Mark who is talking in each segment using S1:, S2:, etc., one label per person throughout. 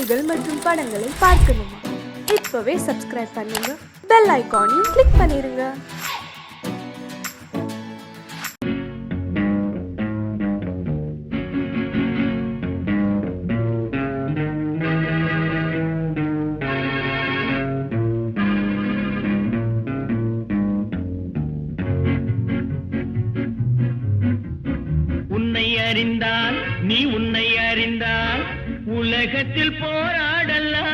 S1: செய்திகள் மற்றும் படங்களை பார்க்கணுமா? இப்பவே சப்ஸ்கிரைப் பண்ணுங்க, பெல் ஐகானையும் கிளிக் பண்ணிருங்க.
S2: உன்னை அறிந்தால் நீ உன்னை அறிந்தால் உலகத்தில் போராடலாம்.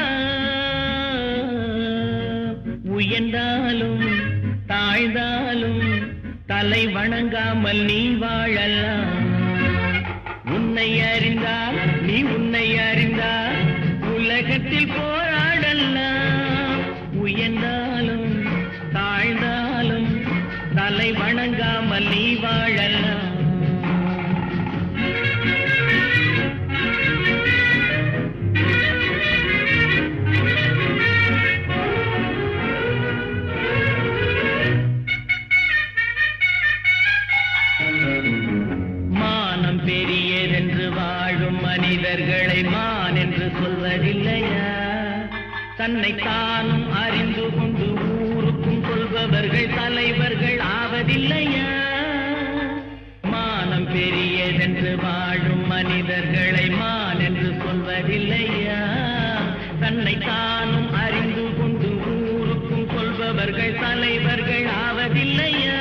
S2: உயர்ந்தாலும் தாழ்ந்தாலும் தலை வணங்காமல் நீ வாழலாம். உன்னை அறிந்தால் நீ உன்னை அறிந்தால் உலகத்தில் போராடலாம். உயர்ந்தாலும் தாழ்ந்தாலும் தலை வணங்காமல் நீ வாழலாம். மானம் பெரியதென்று வாழும் மனிதர்களை மான் என்று சொல்வதில்லையா? தன்னை தானும் அறிந்து கொண்டு ஊருக்கும் சொல்பவர்கள் தலைவர்கள் ஆவதில்லையா? மானம் பெரியதென்று வாழும் மனிதர்களை மான் என்று சொல்வதில்லையா? தன்னை தானும் அறிந்து கொண்டு ஊருக்கும் சொல்பவர்கள் தலைவர்கள் ஆவதில்லையா?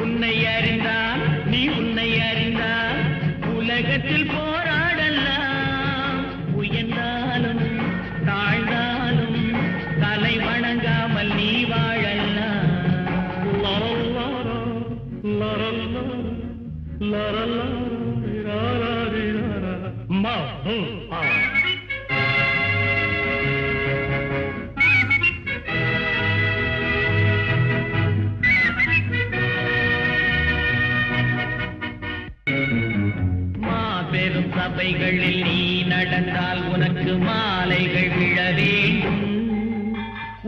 S2: உன்னை அறிந்தால் நீ உன்னை அறிந்தால் உலகத்தில் போராடலாம். உயர்ந்தாலும் தாழ்ந்தாலும் தலை வணங்காமல் நீ வாழலாம். பெரும் சபைகளில் நீ நடந்தால் உனக்கு மாலைகள் விழ வேண்டும்.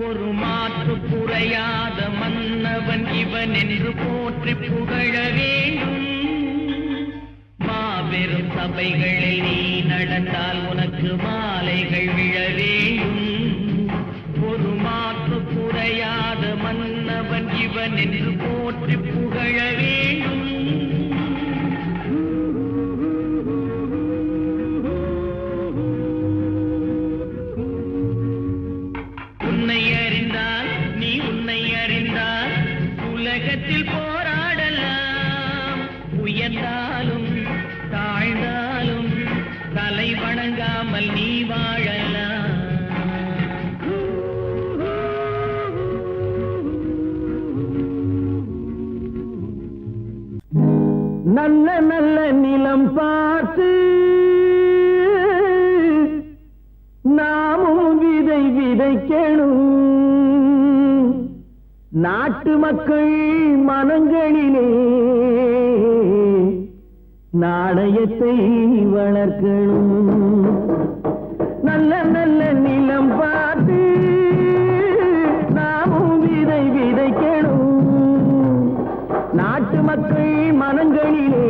S2: ஒரு மாற்று குறையாத மன்னவன் இவன் என்று போற்றி புகழ வேண்டும். மாபெரும் சபைகளில் நீ நடந்தால் உனக்கு மாலைகள் விழ வேண்டும். ஒரு மாற்று குறையாத மன்னவன் இவன் என்று போற்றி புகழ வேண்டும். உன்னை அறிந்தால் நீ உன்னை அறிந்தால் உலகத்தில் போராடலாம். உயர்ந்தாலும் தாழ்ந்தாலும் தலை வணங்காமல் நீ வாழலாம். நல்ல நல்ல நிலம் பார்த்து நாமும் விதை விதைக்கணும். நாட்டு மக்கள் மனங்களிலே நாணயத்தை வளர்க்கணும். நல்ல நல்ல நிலம் பார்த்து நாமும் விதை விதைக்கணும். நாட்டு மக்கள் மனங்களிலே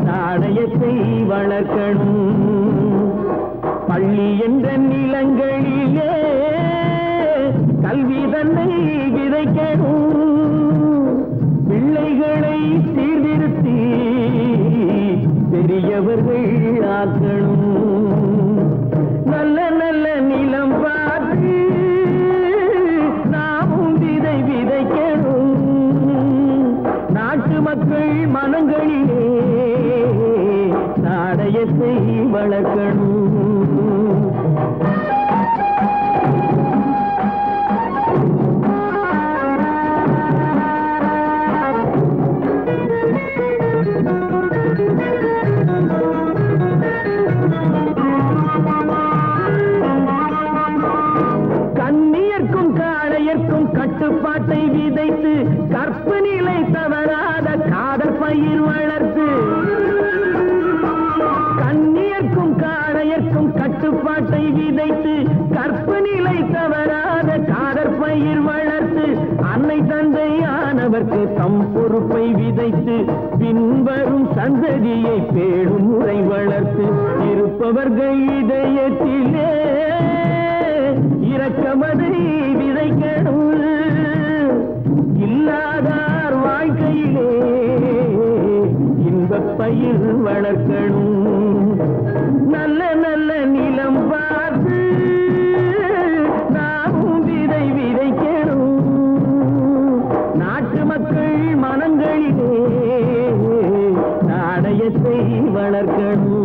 S2: நாணயத்தை வளர்க்கணும். பள்ளி என்ற நிலங்களிலே கல்வி தன்னை விதைக்கணும். பிள்ளைகளை சீர்திருத்தி பெரியவர்கள் ஆக்கணும். நல்ல நல்ல நிலம் பார்த்து நாமும் விதை விதைக்கணும். நாட்டு மக்கள் மனங்களிலே நாணயத்தை வளர்க்கணும். கண்ணியர்க்கும் காளையர்க்கும் கட்டுப்பாட்டை விதைத்து கற்பு நிலை தவறாத காதல் பயிர் வளர்த்து. கண்ணியர்க்கும் காளையர்க்கும் கட்டுப்பாட்டை விதைத்து கற்பு நிலை தவறாத காதற் பயிர் வளர்த்து அன்னை தந்தையான கொண்டவர்க்கு தம் பொறுப்பை விதைத்து பின்வரும் சந்ததியை பேடும் முறை வளர்த்து இருப்பவர்கள் இதயத்திலே இரக்கமதை விதைக்கணும். இல்லாதார் வாழ்க்கையிலே இன்பப் பயிர் வளர்க்கணும். நல்ல நல்ல நிலம் பார்த்து நாமும் விதை விதைக்கணும். நாட்டு மக்கள் மனங்களிலே நாணயத்தை வளர்க்கணும்.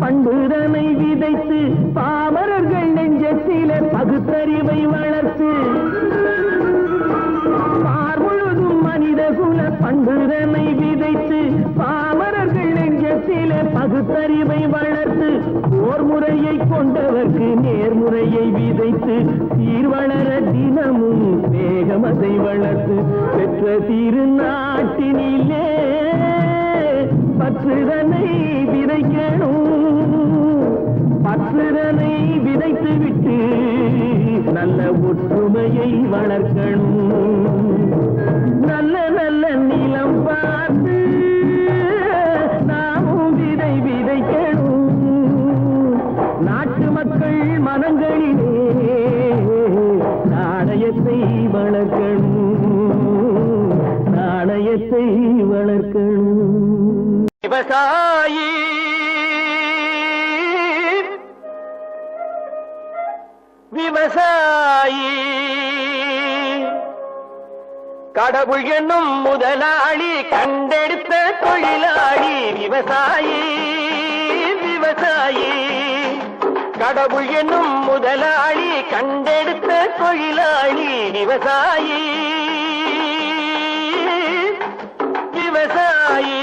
S2: பண்புதனை விதைத்து பாமரர்கள் நெஞ்சத்திலே பகுத்தறிவை வளர்த்து பார்முழுதும் மனித குல பண்புதனை விதைத்து பாமரர்கள் நெஞ்சத்திலே பகுத்தறிவை வளர்த்து ஓர் முறையை கொண்டவர்க்கு நேர்முறையை விதைத்து சீர்வளர தினமும் வேகமதை வளர்த்து பெற்ற திருநாட்டினிலே பற்றுதனை விதைக்கணும். பற்றுதனை விதைத்து விட்டு நல்ல ஒற்றுமையை வளர்க்கணும். நல்ல நல்ல நிலம் பார்த்து நாமும் விதை விதைக்கணும். நாட்டு மக்கள் மனங்களிலே நாணயத்தை வளர்க்கணும். நாணயத்தை வளர்க்கணும். விவசாயி விவசாயி கடவுள் என்னும் முதலாளி கண்டெடுத்த தொழிலாளி விவசாயி விவசாயி கடவுள் என்னும் முதலாளி கண்டெடுத்த தொழிலாளி விவசாயி விவசாயி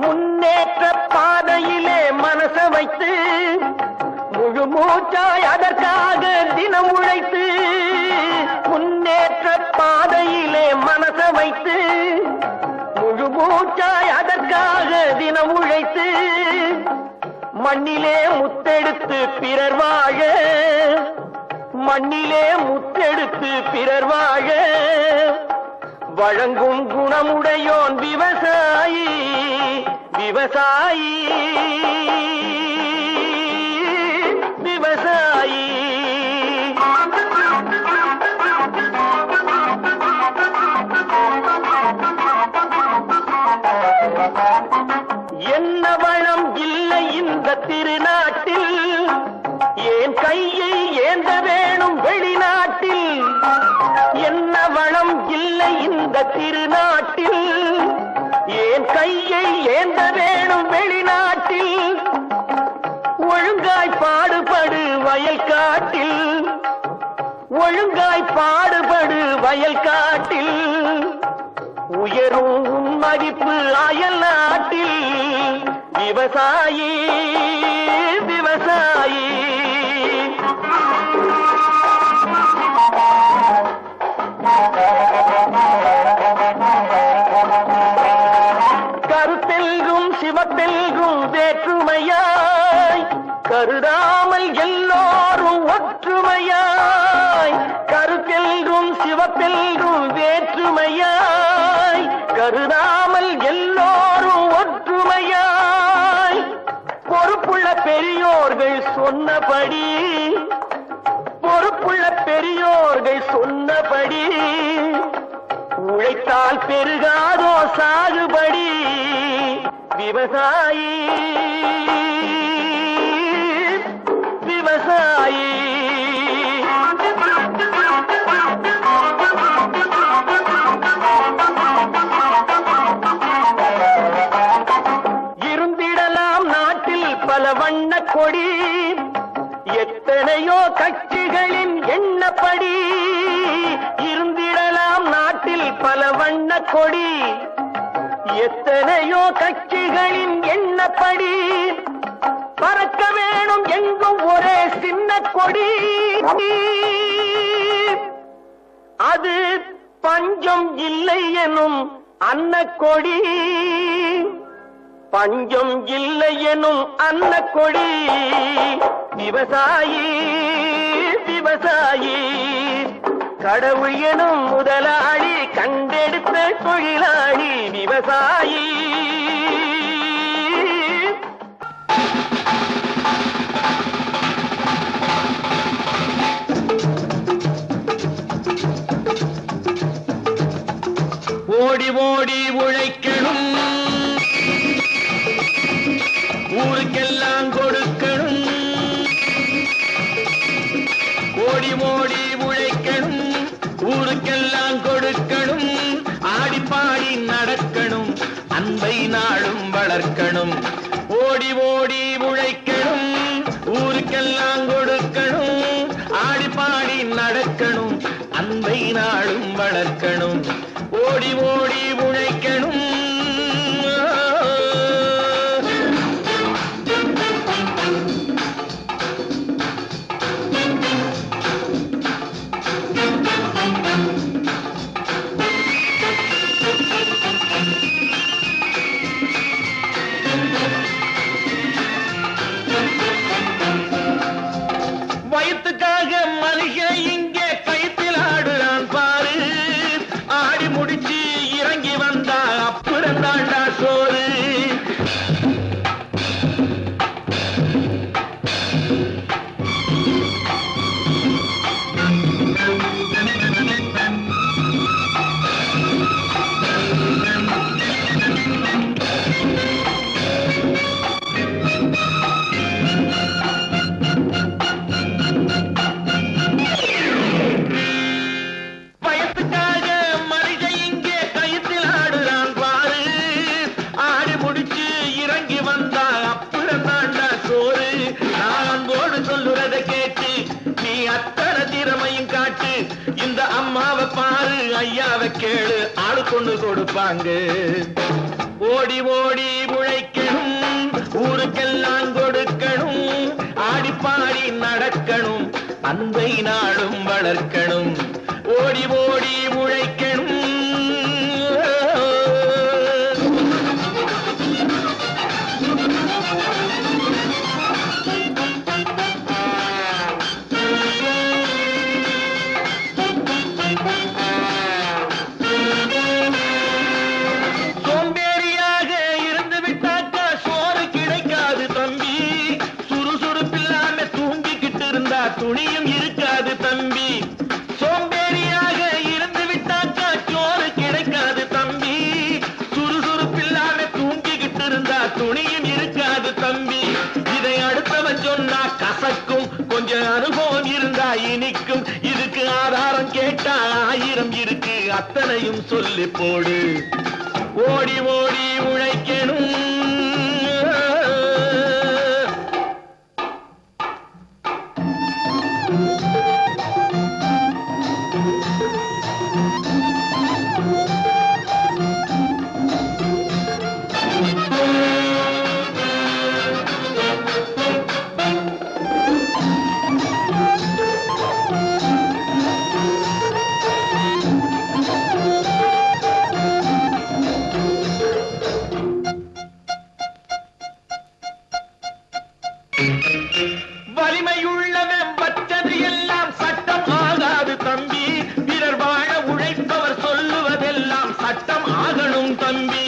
S2: முன்னேற்ற பாதையிலே மனச வைத்து முழு மூச்சாய் அதற்காக தினம் உழைத்து முன்னேற்ற பாதையிலே மனச வைத்து முழு மூச்சாய் அதற்காக தினம் உழைத்து மண்ணிலே முத்தெடுத்து பிறர் வாழ மண்ணிலே முத்தெடுத்து பிறர் வாழ வழங்கும் குணமுடையோன் விவசாயி விவசாயி விவசாயி என்ன வளம் இல்லை இந்த திருநாட்டில் ஏன் கையை ஏந்த வேணும் வெளிநாட்டில் என்ன வளம் இல்லை இந்த திருநாட்டில் ஏன் கையை ஏந்த வேணும் வெளிநாட்டில் ஒழுங்காய் பாடுபடு வயல் காட்டில் ஒழுங்காய் பாடுபடு வயல் காட்டில் உயரும் மதிப்பு அயல் நாட்டில் விவசாயி விவசாயி கருத்தெல்கும் சிவத்தெல்கும் வேற்றுமையாய் கருதாமல் எல்லோரும் ஒற்றுமையாய் கருத்தெல்கும் சிவத்தெல்கும் வேற்றுமையாய் கருதாமல் எல்லோரும் ஒற்றுமையாய் பொறுப்புள்ள பெரியோர்கள் சொன்னபடி பொறுப்புள்ள பெரியோர்கள் சொன்னபடி உழைத்தால் பெருகாதோ சாகுபடி விவசாயி விவசாயி இருந்திடலாம் நாட்டில் பல வண்ண கொடி எத்தனையோ கட்சிகளின் எண்ணப்படி இருந்திடலாம் நாட்டில் பல வண்ண கொடி எத்தனையோ கட்சிகளின் எண்ணப்படி பறக்க வேணும் எங்கும் ஒரே சின்ன கொடி. அது பஞ்சம் இல்லை எனும் அன்னக்கொடி. பஞ்சம் இல்லை எனும் அன்னக்கொடி. விவசாயி விவசாயி கடவுள் எனும் முதலாளி கண்டெடுத்த தொழிலாளி விவசாயி. ஓடி ஓடி உழைக்கணும், ஊருக்கெல்லாம் கொடுக்கணும். ஓடி ஓடி உழைக்கணும், ஊருக்கெல்லாம் கொடுக்கணும். ஆடி பாடி நடக்கணும், அன்பை நாளும் வளர்க்கணும். ஓடி ஓடி உழைக்கணும், ஊருக்கெல்லாம் கொடுக்கணும். ஆடி பாடி நடக்கணும், அன்பை நாளும் வளர்க்கணும். ஓடி ஓடி உழைக்கணும். வயிற்றுக்காக மனுஷன் இங்கே கைத்தில் ஆடுறான் பாரு. ஆடி முடிச்சு இறங்கி வந்தா அப்புறம் தாண்டா சோறு. இந்த அம்மாவை பாரு, ஐயாவை கேளு, ஆளு கொண்டு கொடுப்பாங்க. ஓடி ஓடி உழைக்கணும், ஊருக்கெல்லாம் கொடுக்கணும். ஆடி பாடி நடக்கணும், அன்பை நாளும் வளர்க்கணும். ஓடி ஓடி உழைக்கணும். சோம்பேறியாக இருந்து விட்டாக்கா சோறு கிடைக்காது தம்பி. சுறுசுறுப்பில்லாம தூங்கிக்கிட்டு இருந்தா துணியும் இருக்காது தம்பி. சோம்பேறியாக இருந்து விட்டாக்கா சோறு கிடைக்காது தம்பி. சுறுசுறுப்பில்லாம தூங்கிக்கிட்டு இருந்தா துணியும் இருக்காது தம்பி. இதை அடுத்தவன் சொன்னா கசக்கும், கொஞ்சம் அனுபவம் இருந்தா இனிக்கும். இதுக்கு ஆதாரம் கேட்டா 1000 இருக்கு, அத்தனையும் சொல்லி போடு. ஓடி ஓடி உழைக்கணும். வலிமையுள்ளவன் வச்சது எல்லாம் சட்டம் ஆகாது தம்பி. பிறர் வாழ உழைப்பவர் சொல்லுவதெல்லாம் சட்டம் ஆகணும் தம்பி.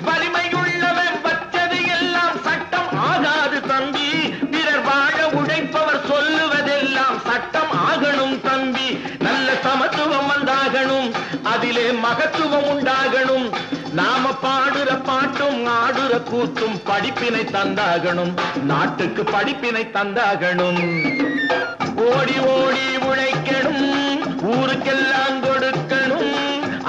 S2: வலிமையுள்ளவன் வச்சது எல்லாம் சட்டம் ஆகாது தம்பி. பிறர் வாழ உழைப்பவர் சொல்லுவதெல்லாம் சட்டம் ஆகணும் தம்பி. நல்ல சமத்துவம் வந்தாகணும், அதிலே மகத்துவம் உண்டாகணும். நாம பாடுற பாட்டும் ஆடுற கூத்தும் படிப்பினை தந்தாகணும், நாட்டுக்கு படிப்பினை தந்தாகணும். ஓடி ஓடி உழைக்கணும், ஊருக்கெல்லாம் கொடுக்கணும்.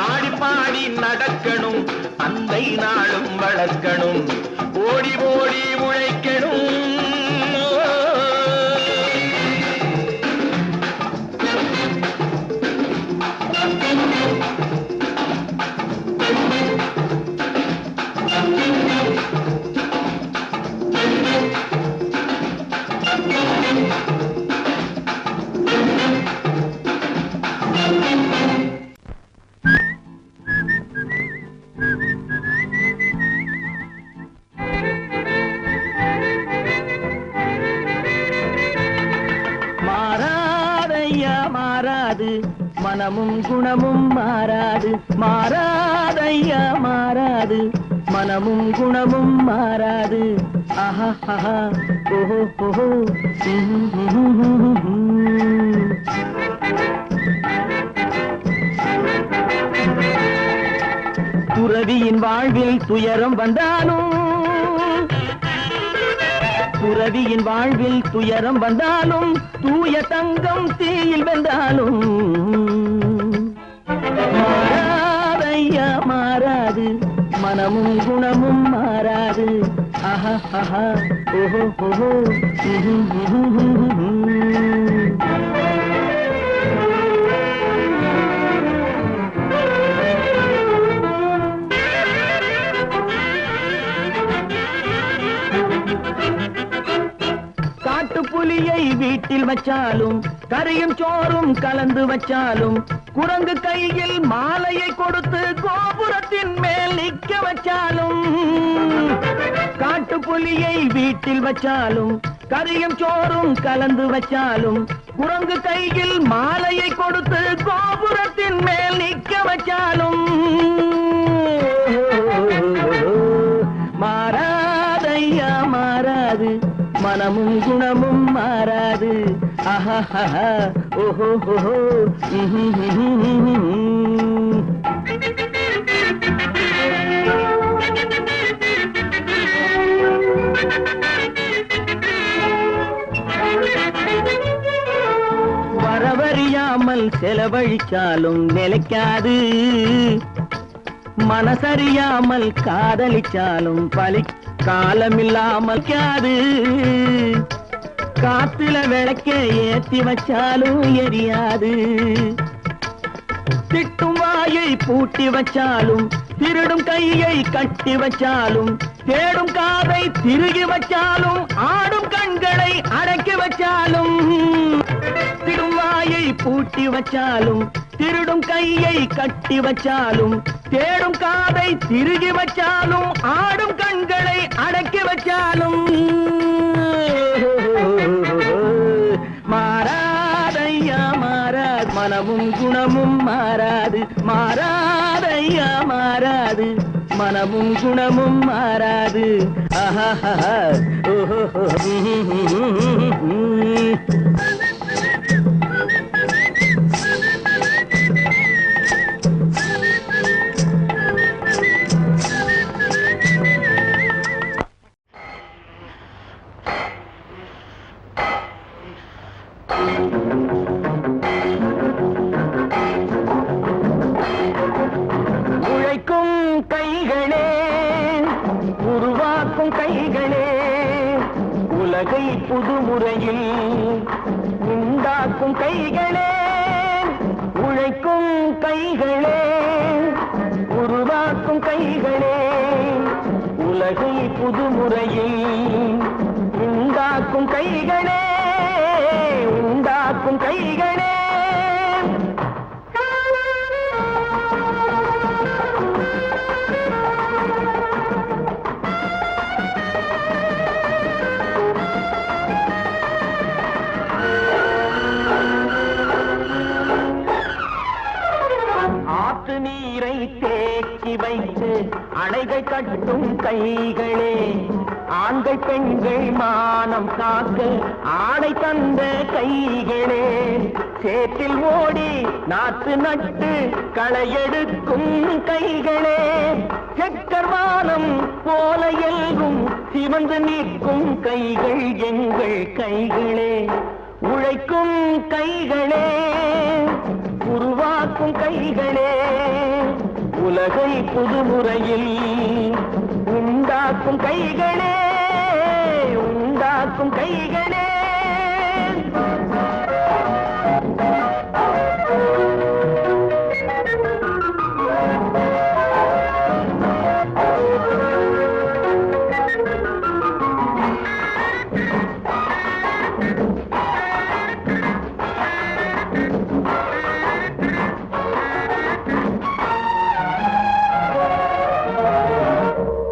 S2: ஆடி பாடி நடக்கணும், அன்பை நாளும் வளர்க்கணும். ஓடி ஓடி உழைக்கணும். குணமும் மாறாது மாறாதையா மாறாது மனமும் குணமும் மாறாது ஆஹா ஆஹா ஓஹோ ஓஹோ துறவியின் வாழ்வில் துயரம் வந்தாலும் துறவியின் வாழ்வில் துயரம் வந்தாலும் தூய தங்கம் தீயில் வென்றாலும் மாறாதையா மாறாது மனமும் குணமும் மாறாது ஆஹா ஆஹா ஓஹோ ஓஹோ புலியை வீட்டில் வச்சாலும் கறியும் சோறும் கலந்து வச்சாலும் குரங்கு கையில் மாலையை கொடுத்து கோபுரத்தின் மேல் நிற்க வச்சாலும் காட்டு புலியை வீட்டில் வச்சாலும் கறியும் சோறும் கலந்து வச்சாலும் குரங்கு கையில் மாலையை கொடுத்து கோபுரத்தின் மேல் நிற்க வச்சாலும் மாறாதையா மாறாது மனமும் குணமும் மாறாது ஆஹா ஆஹா ஓஹோ ஓஹோ வரவறியாமல் செலவழிச்சாலும் நிலைக்காது மனசறியாமல் காதலிச்சாலும் பலி காலமில்லாமல் காது காத்துல விளக்க ஏத்தி வச்சாலும் எரியாது திட்டும் வாயை பூட்டி வச்சாலும் திருடும் கையை கட்டி வச்சாலும் தேடும் காதை திருகி வச்சாலும் ஆடும் கண்களை அடக்கி வச்சாலும் திடும் வாயை பூட்டி வச்சாலும் திருடும் கையை கட்டி வச்சாலும் தேடும் காதை திருகி வச்சாலும் ஆடும் கண்களை அடக்கி வச்சாலும் மாறாதையா மாறாது மனமும் குணமும் மாறாது மாறாதையா மாறாது மனமும் குணமும் மாறாது ஆஹா ஓஹோ உழைக்கும் கைகளே உருவாக்கும் கைகளே உலகை புதுமுறையில் உண்டாக்கும் கைகளே உழைக்கும் கைகளே உருவாக்கும் கைகளே உலகை புதுமுறையில் உண்டாக்கும் கைகளே உண்டாக்கும் கைகளே ஆற்று நீரை தேக்கி வைத்து அணைகள் கட்டும் கைகளே ஆண்கள் பெண்கள் மானம் காக்க ஆடை தந்த கைகளே சேற்றில் ஓடி நாற்று நட்டு களையெடுக்கும் கைகளே செக்கர்வானம் போல எல்கும் சிவந்து நிற்கும் கைகள் எங்கள் கைகளே உழைக்கும் கைகளே உருவாக்கும் கைகளே உலகை புதுமுறையில் உண்டாக்கும் கைகளே உண்டாக்கும் கைகளே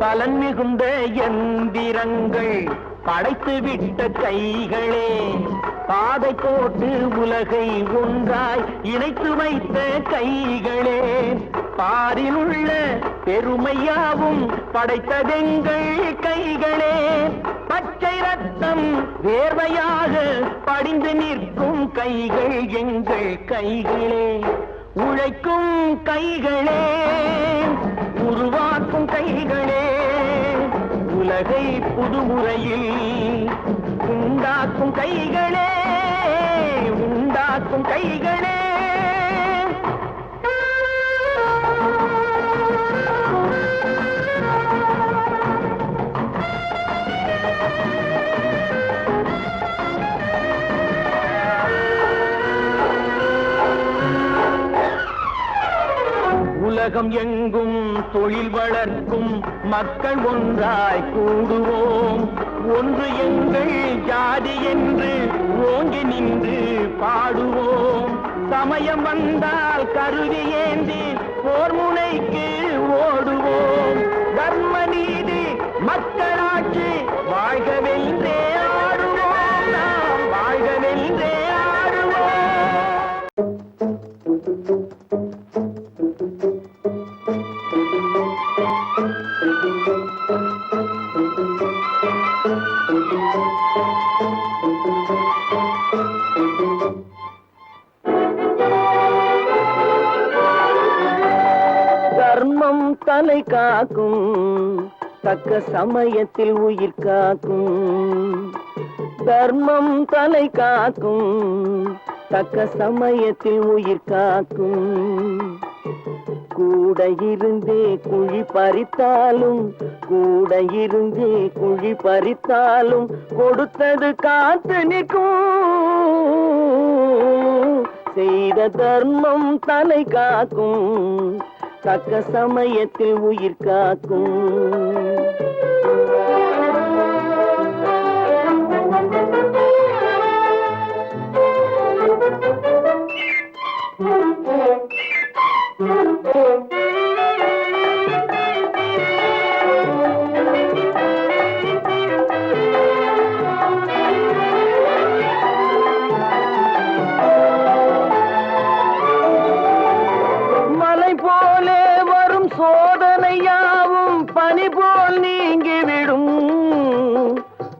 S2: பலன் மிகுந்த எந்திரங்கள் படைத்து விட்ட கைகளே பாதை போட்டு உலகை ஒன்றாய் இணைத்து வைத்த கைகளே, பாரில் உள்ள பெருமையாவும் படைத்ததெங்கள் கைகளே. பச்சை ரத்தம் வேர்வையாக படிந்து நிற்கும் கைகள் எங்கள் கைகளே. உழைக்கும் கைகளே, உருவாக்கும் கைகளே, உலகை புதுமுறையில் உண்டாக்கும் கைகளே, உண்டாக்கும் கைகளே. உலகம் எங்கும் தொழில் வளர்க்கும் மக்கள் ஒன்றாய் கூடுவோம். ஒன்று எங்கள் ஜாதி என்று ஓங்கி நின்று பாடுவோம். சமயம் வந்தால் கருவி ஏந்தி போர் முனைக்கு ஓடுவோம். தர்ம நீதி மக்களாட்சி வாழ்கவென்றே ஆடுவோம். நாம் வாழ்கவென்றே ஆடுவோம். தர்மம் தலை காக்கும், தக்க சமயத்தில் உயிர் காக்கும். தர்மம் தலை காக்கும், தக்க சமயத்தில் உயிர் காக்கும். கூட இருந்தே குழி பறித்தாலும், கூட இருந்தே குழி பறித்தாலும் கொடுத்தது காத்து நிற்கும். செய்த தர்மம் தலை காக்கும், தக்க சமயத்தில் உயிர் காக்கும். மலை போலே வரும் சோதனையாவும் பனி போல் நீங்கிவிடும்.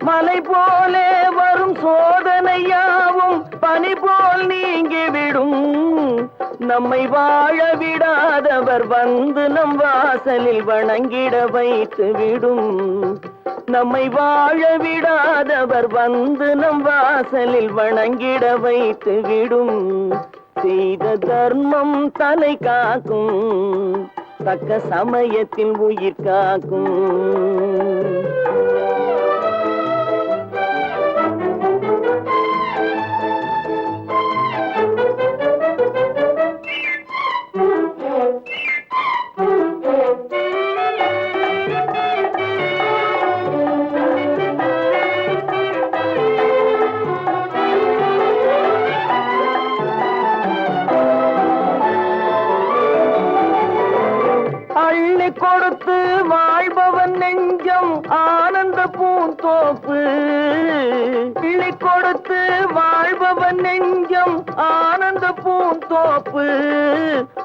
S2: மலை போலே வரும் சோதனையாவும் பனி போல் நீங்கிவிடும். நம்மை வாழ விடாதவர் வந்து நம் வாசலில் வணங்கிட வைத்து விடும். நம்மை வாழ விடாதவர் வந்து நம் வாசலில் வணங்கிட வைத்து விடும். செய்த தர்மம் தலை காக்கும், தக்க சமயத்தில் உயிர் காக்கும். அள்ளி கொடுத்து வாழ்பவன் நெஞ்சம் ஆனந்த பூந்தோப்பு. அள்ளி கொடுத்து வாழ்பவன் நெஞ்சம் ஆனந்த பூந்தோப்பு.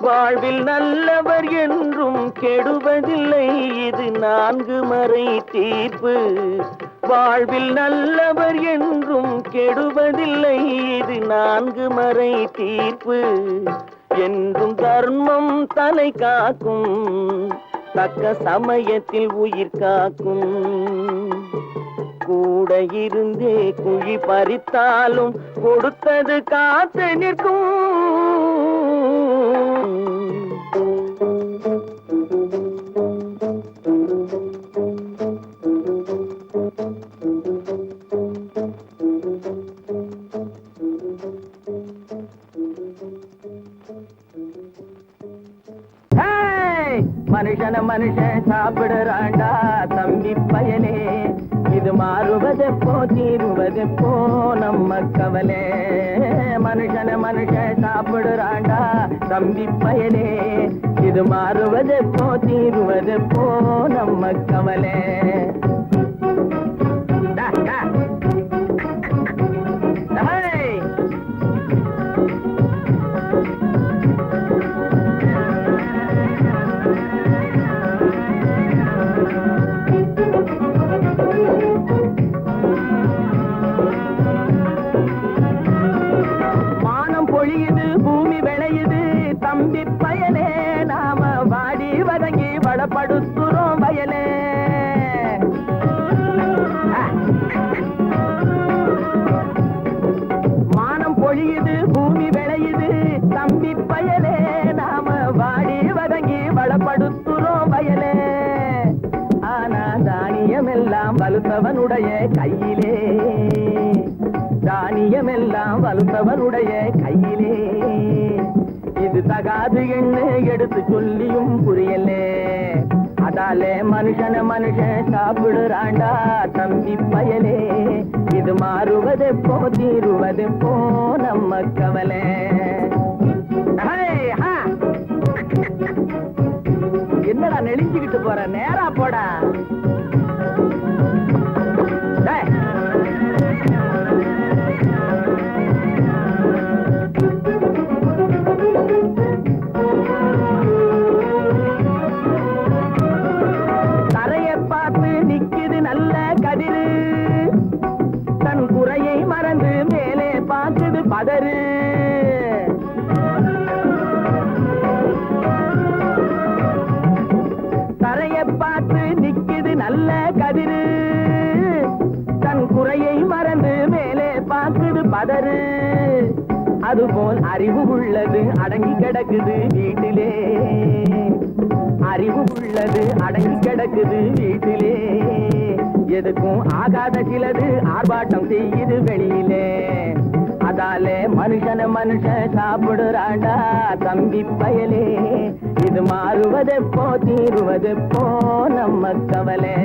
S2: வாழ்வில் நல்லவர் என்றும் கெடுவதில்லை, இது 4 மறை தீர்ப்பு. வாழ்வில் நல்லவர் என்றும் கெடுவதில்லை, இது 4 மறை தீர்ப்பு. என்றும் தர்மம் தலை காக்கும், தக்க சமயத்தில் உயிர் காக்கும். கூட இருந்தே குழி பறித்தாலும் கொடுத்தது காத்து நிற்கும். மனுஷன மனுஷன் சாப்பிடுறாண்டா தம்பி பயலே. இது மாறுவதெப்போ தீருவதெப்போ நம்ம கவலை. மனுஷன மனுஷன் சாப்பிடுறாண்டா தம்பி பயலே. இது மாறுவதெப்போ தீருவதெப்போ நம்ம கவலை. தானியமெல்லாம் வலுத்தவனுடைய கையிலே, தானியமெல்லாம் வலுத்தவனுடைய கையிலே. இது தகாது என்ன எடுத்து சொல்லியும் புரியலே. அதாலே மனுஷன் சாப்பிடுறாண்டா தம்பி பயலே. இது மாறுவதெப்போ தீருவதெப்போ நம்ம கவலை. என்னடா நெளிஞ்சுக்கிட்டு போற, நேரா போடா. தரையை பார்த்து நிக்குது நல்ல கதிரு, தன் குறையை மறந்து மேலே பார்க்குது பதறு. தரையை பார்த்து நிக்குது நல்ல கதிரு, தன் குறையை மறந்து மேலே பார்க்குது பதறு. அதுபோல் அறிவு உள்ளது அடங்கி கிடக்குது வீட்டிலே, அறிவு உள்ளது அடங்கி கிடக்குது வீட்டிலே. எதுக்கும் ஆகாத சிலது ஆர்ப்பாட்டம் செய்யுது வெளியிலே. அதாலே மனுஷன் சாப்பிடுறாண்டா தம்பி பயலே. இது மாறுவதெப்போ தீருவதெப்போ நம்ம கவலை.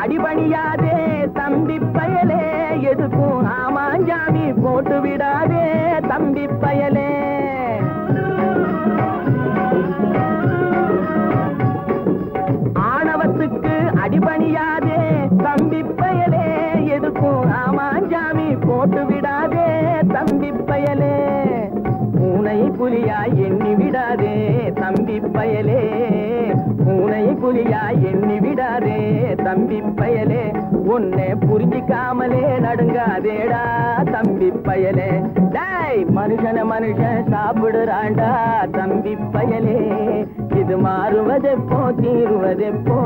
S2: அடிபணியாதே தம்பி பயலே, எதுக்கும் ஆமாஞ்சாமி போட்டு விடாதே தம்பி பயலே. ஆணவத்துக்கு அடிபணியாதே தம்பி பயலே, எதுக்கும் ஆமாஞ்சாமி போட்டு விடாதே தம்பி பயலே. பூனை புலியா எண்ணி விடாதே தம்பி பயலே, பூனை புலியா எண்ணி விடாதே தம்பி பயலே. உன்னை புரிஞ்சிக்காமலே நடுங்காதேடா தம்பி பயலே. டேய் மனுஷன் சாப்பிடுறாண்டா தம்பி பயலே. இது மாறுவதெப்போ தீருவதெப்போ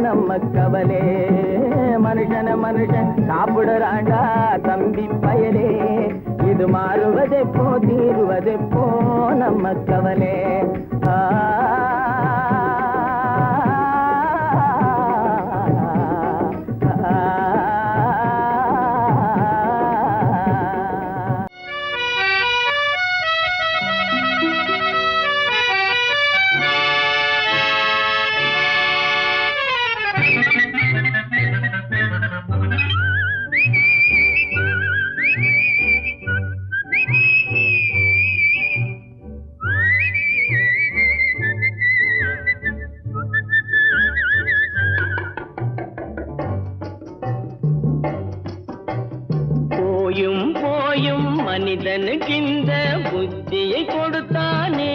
S2: நம்ம கவலை. மனுஷன் சாப்பிடுறாண்டா தம்பி பயலே. இது மாறுவதெப்போ தீருவதெப்போ நம்ம கவலை. மனிதனுக்கிந்த புத்தியை கொடுத்தானே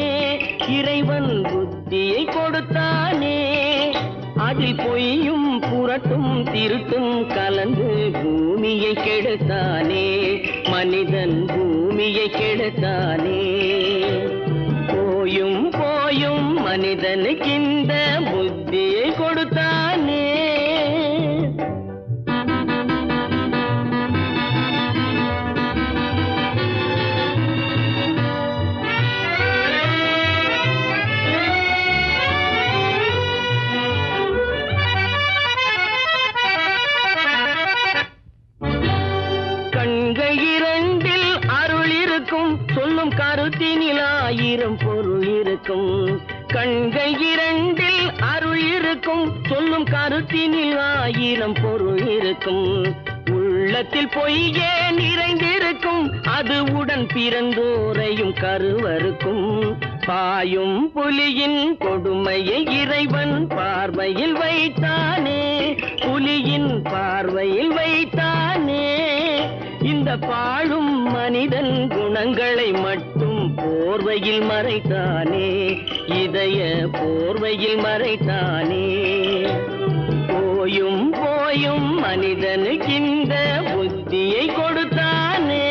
S2: இறைவன், புத்தியை கொடுத்தானே. அதில் பொய்யும் புரட்டும் திருட்டும் கலந்து பூமியை கெடுத்தானே மனிதன், பூமியை கெடுத்தானே. போயும் மனிதனுக்கிந்த புத்தியை கொடுத்தானே. சொல்லும் கருத்தினில் ஆயிரம் பொருள் இருக்கும். கண்கள் இரண்டில் அருள் இருக்கும், சொல்லும் கருத்தினில் ஆயிரம் பொருள் இருக்கும். உள்ளத்தில் பொய்யே நிறைந்திருக்கும், அது உடன் பிறந்தோரையும் கருவருக்கும். பாயும் புலியின் கொடுமையை இறைவன் பார்வையில் வைத்தானே, புலியின் பார்வையில் வைத்தானே. இந்த பாழும் மனிதன் குணங்களை மட்டும் போர்வையில் மறைத்தானே, இதய போர்வையில் மறைத்தானே. போயும் மனிதனுக்கு இந்த புத்தியை கொடுத்தானே.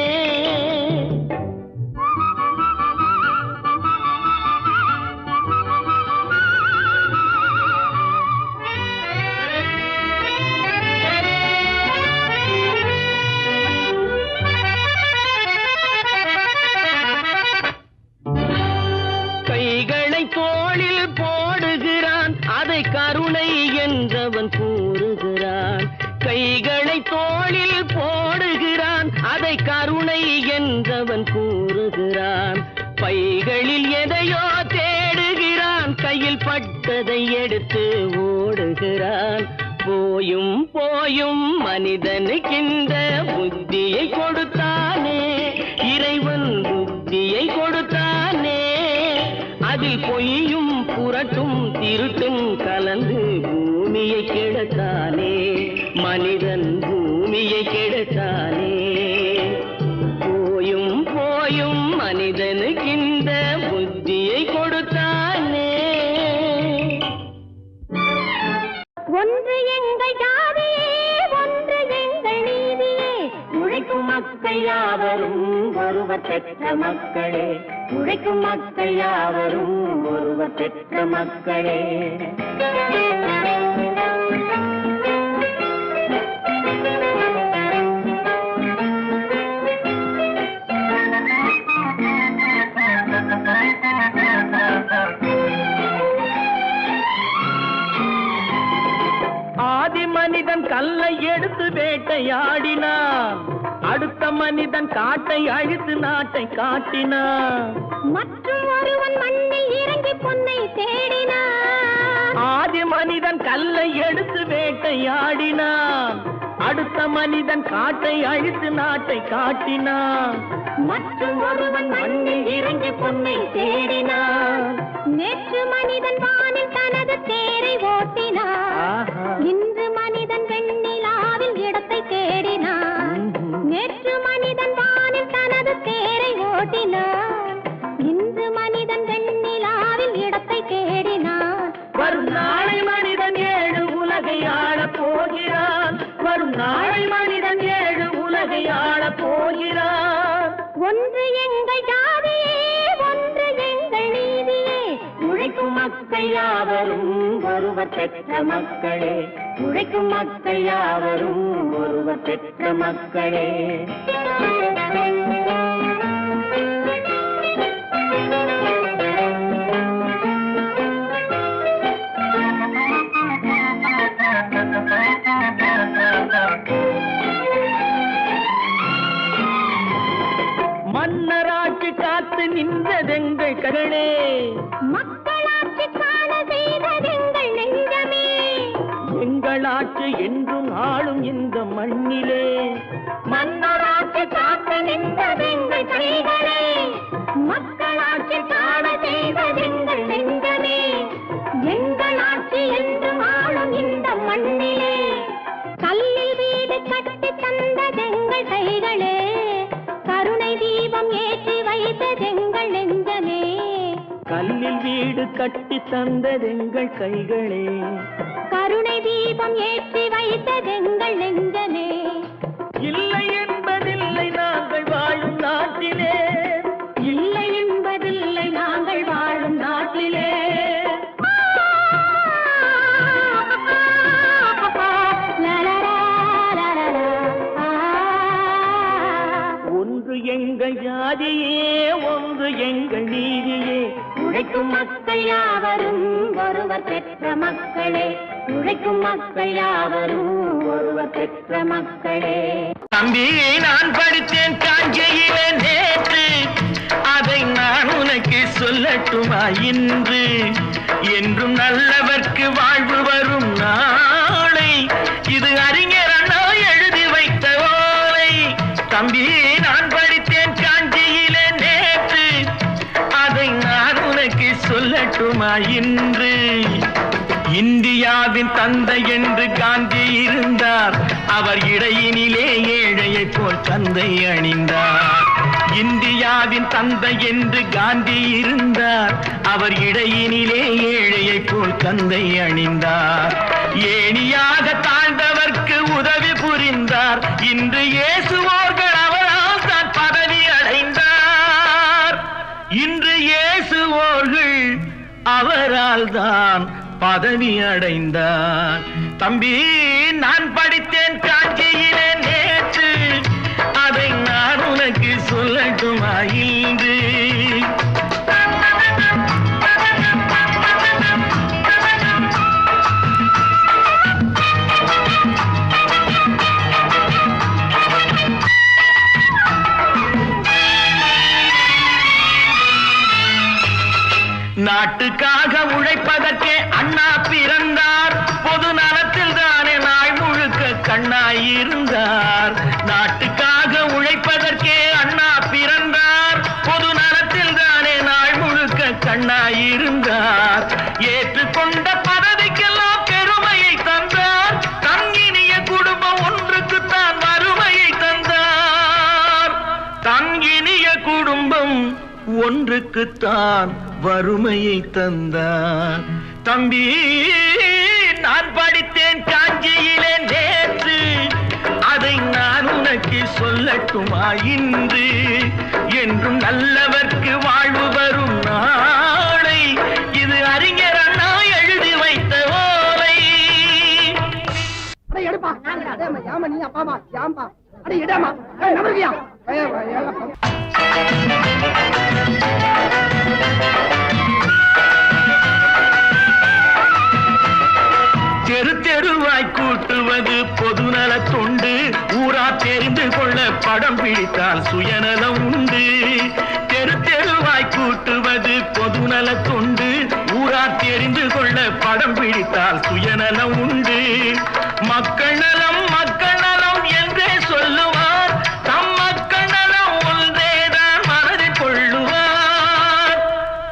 S2: என்றவன் கூறுகிறான். பைகளில் எதையோ தேடுகிறான், கையில் பட்டதை எடுத்து ஓடுகிறான். போயும் போயும் மனிதனுக்கின்ற புத்தியை கொடுத்தானே, இறைவன் புத்தியை கொடுத்தானே. அதில் பொய்யும் புரட்டும் திருட்டும் கலந்து பூமியை கெடுத்தானே, மனிதன் பூமியை கெடுத்தானே. போயும் போயும் மனிதனுக்கின்ற புத்தியை கொடுத்தானே.
S3: ஒன்று எங்கள் ஜாதியே, ஒன்று எங்கள் நீதியே, உழைக்கும் மக்கள் யாவரும் ஒருவர் பெற்ற மக்களே, உழைக்கும் மக்கள் யாவரும் ஒருவர் பெற்ற மக்களே.
S2: ஆதி மனிதன் கல்லை எடுத்து வேட்டையாடினான், அடுத்த மனிதன் காட்டை அழித்து நாட்டை காட்டினான்.
S3: மற்றும் ஒருவன் மண்ணில் இறங்கி பொன்னை தேடினான்.
S2: ஆதி மனிதன் கல்லை எடுத்து வேட்டையாடினான், அடுத்த மனிதன் காட்டை அழித்து நாட்டை காட்டினான்.
S3: மற்றும் ஒருவன் மண்ணில் இறங்கி பொன்னை தேடினான். நேற்று மனிதன் வானில் தனது தேரை ஓட்டினான், இன்று மனிதன் வெண்ணிலாவில் இடத்தை தேடினான். நேற்று மனிதன் வானில் தனது தேரை ஓட்டினான், இன்று மனிதன் வெண்ணிலாவில் இடத்தை தேடினான்.
S2: வரும் நாளை மனிதன் 7 உலகை ஆளப் போகிறான், வரும் நாளை மனிதன் 7 உலகை ஆளப் போகிறான்.
S3: ஒன்று எங்கள் ஜாதியே, ஒன்று எங்கள் நீதியே, உழைக்கும் மக்கள் யாவரும் ஒருவர் பெற்ற மக்களே, உழைக்கும் மக்கள் யாவரும் ஒருவர் பெற்ற மக்களே.
S2: மன்னராட்சி காத்து நின்றதெங்கள் கரணே,
S3: மக்களாட்சி காண செய்ததெங்கள் நெஞ்சமே,
S2: எங்கள் ஆட்சி என்றும் ஆளும் இந்த மண்ணிலே.
S3: மன்னராட்சி காத்து நின்றதெங்கள் கைகளே, மக்களாட்சி காண செய்ததெங்கள் நெஞ்சமே, எங்கள் ஆட்சி என்றும் ஆளும் இந்த மண்ணிலே. கல்லில் வீடு கட்டி தந்ததெங்கள் கைகளே, கருணை தீபம் ஏற்றி வைத்ததெங்கள் நெஞ்சமே.
S2: கல்லில் வீடு கட்டி தந்ததெங்கள் கைகளே,
S3: கருணை தீபம் ஏற்றி வைத்ததெங்கள் நெஞ்சமே.
S2: இல்லை என்பதில்லை நாங்கள் வாழும் நாட்டிலே,
S3: இல்லை என்பதில்லை நாங்கள் வாழும் நாட்டிலே.
S2: ஒன்று எங்கள் ஜாதியே, ஒன்று எங்கள் நீதியே,
S3: உழைக்கும் மக்கள் யாவரும் ஒருவர் பெற்ற மக்களே, உழைக்கும் மக்கள் யாவரும் ஒருவர் பெற்ற மக்களே.
S2: தம்பி நான் படித்தேன் காஞ்சியிலே நேற்று, அதை நான் உனக்கு சொல்லட்டுமா இன்று? என்றும் நல்லவர்க்கு வாழ்வு வரும் நாளை, இது அறிஞர் அண்ணா எழுதி வைத்த ஓலை. தம்பி நான் படித்தேன் காஞ்சியிலே நேற்று, அதை நான் உனக்கு சொல்லட்டுமா இன்று? இந்தியாவின் தந்தை என்று காந்தி இருந்தார், அவர் இடையினிலே ஏழையை போல் தந்தை அணிந்தார். இந்தியாவின் தந்தை என்று காந்தி இருந்தார், அவர் இடையினிலே ஏழையை போல் தந்தை அணிந்தார். ஏணியாக தாழ்ந்தவர்க்கு உதவி புரிந்தார், இன்று இயேசுவோர்கள் அவரால் தான் பதவி அடைந்தார். இன்று இயேசுவோர்கள் அவரால் தான் பதவி அடைந்தார். தம்பி நான் படித்தேன் காஞ்சியிலே நேற்று, அதை நான் உனக்கு சொல்லட்டுமா இன்று?
S4: நாட்டுக்காக உழைப்பதற்கே அண்ணா பிறந்தார், பொது நலத்தில் தானே நாள் முழுக்க கண்ணாயிருந்தார். நாட்டுக்காக உழைப்பதற்கே அண்ணா பிறந்தார், பொது நலத்தில் தானே நாள் முழுக்க கண்ணாயிருந்தார். ஏற்றுக்கொண்ட பதவிக்கெல்லாம் பெருமையை தந்தார், தங்கினிய குடும்பம் ஒன்றுக்குத்தான் வறுமையை தந்தார். தங்கினிய குடும்பம் ஒன்றுக்குத்தான் வறுமையை தந்தார். தம்பி, நான் படித்தேன் காஞ்சியிலே நேற்று, அதை நான் உனக்கு சொல்லட்டுமா இன்று? என்றும் நல்லவர்க்கு வாழ்வு வரும் நாளை, இது அறிஞர் அண்ணா எழுதி வைத்த ஓலை. தெரு தெருவாய் கூட்டுவது பொதுநல தொண்டு, ஊரா தெரிந்து கொள்ள படம் பிடித்தால் சுயநலம் உண்டு. தெரு தெருவாய் கூட்டுவது பொதுநல தொண்டு, ஊரா தெரிந்து கொள்ள படம் பிடித்தால் சுயநலம் உண்டு. மக்கள் நலம் என்றே சொல்லுவார், தம் மக்கள் நலம் ஒன்றேதான் மனதில் கொள்ளுவார்.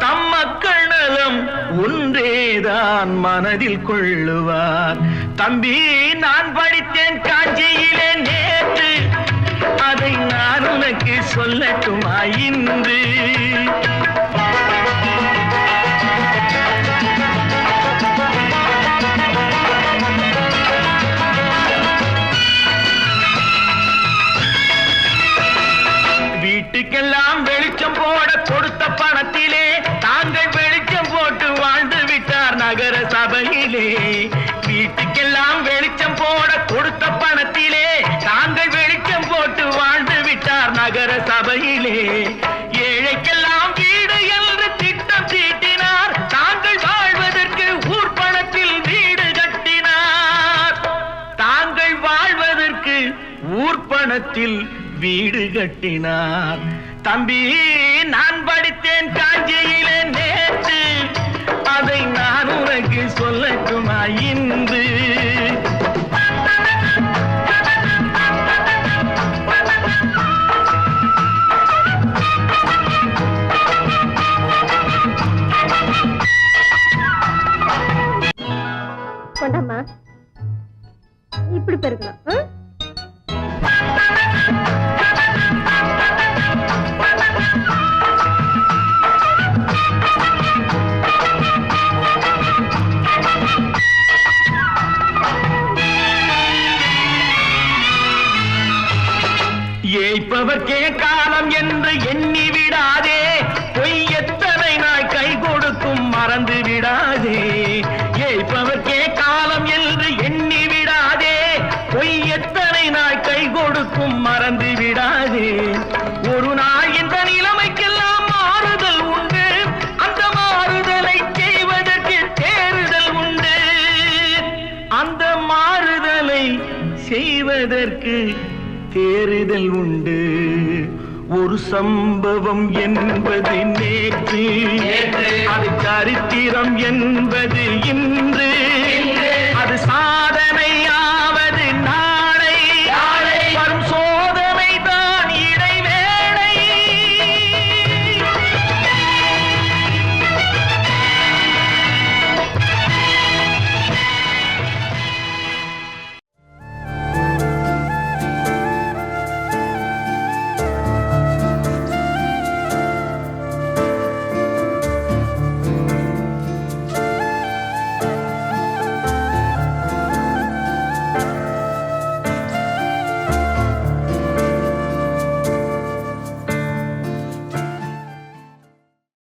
S4: தம் மக்கள் நலம் ஒன்றேதான் மனதில் கொள்ளுவார். தம்பி, நான் படித்தேன் காஞ்சியிலே நேற்று, அதை நான் உனக்கு சொல்லட்டுமா இன்று? வீட்டுக்கெல்லாம் வெளிச்சம் போட கொடுத்த பணத்திலே தாங்கள் வெளிச்சம் போட்டு வாழ்ந்து விட்டார் நகர சபையிலே. வீட்டுக்கெல்லாம் வெளிச்சம் போட கொடுத்த பணத்திலே தாங்கள் வெளிச்சம் போட்டு வாழ்ந்து விட்டார் நகர சபையிலே. ஏழைக்கெல்லாம் வீடு என்று திட்டம் தீட்டினார், தாங்கள் வாழ்வதற்கு ஊர் பணத்தில் வீடு கட்டினார். தாங்கள் வாழ்வதற்கு ஊர் பணத்தில் வீடு கட்டினார். தம்பி, நான் படித்தேன் காஞ்சியிலே நேற்று, அதை நான் உனக்கு சொல்லட்டுமா இன்று?
S3: கொண்டம்மா, இப்படி பெருக்கணும்.
S4: ஏய்ப்பவர்க்கே காலம் என்று எண்ணி விடாதே, பொய் எத்தனை நாய் கை கொடுக்கும் மறந்து விடாதே. ஏய்ப்பவர்க்கே காலம் என்று எண்ணி விடாதே, பொய் எத்தனை நாய் கை கொடுக்கும் மறந்து விடாதே. ஒரு நாள் இந்த நிலைமைக்கெல்லாம் மாறுதல் உண்டு, அந்த மாறுதலை செய்வதற்கு தேறுதல் உண்டு. அந்த மாறுதலை செய்வதற்கு தேறுதல் உண்டு. ஒரு சம்பவம் என்பது நேற்று, அது சரித்திரம் என்பது இன்று. அது சாதனை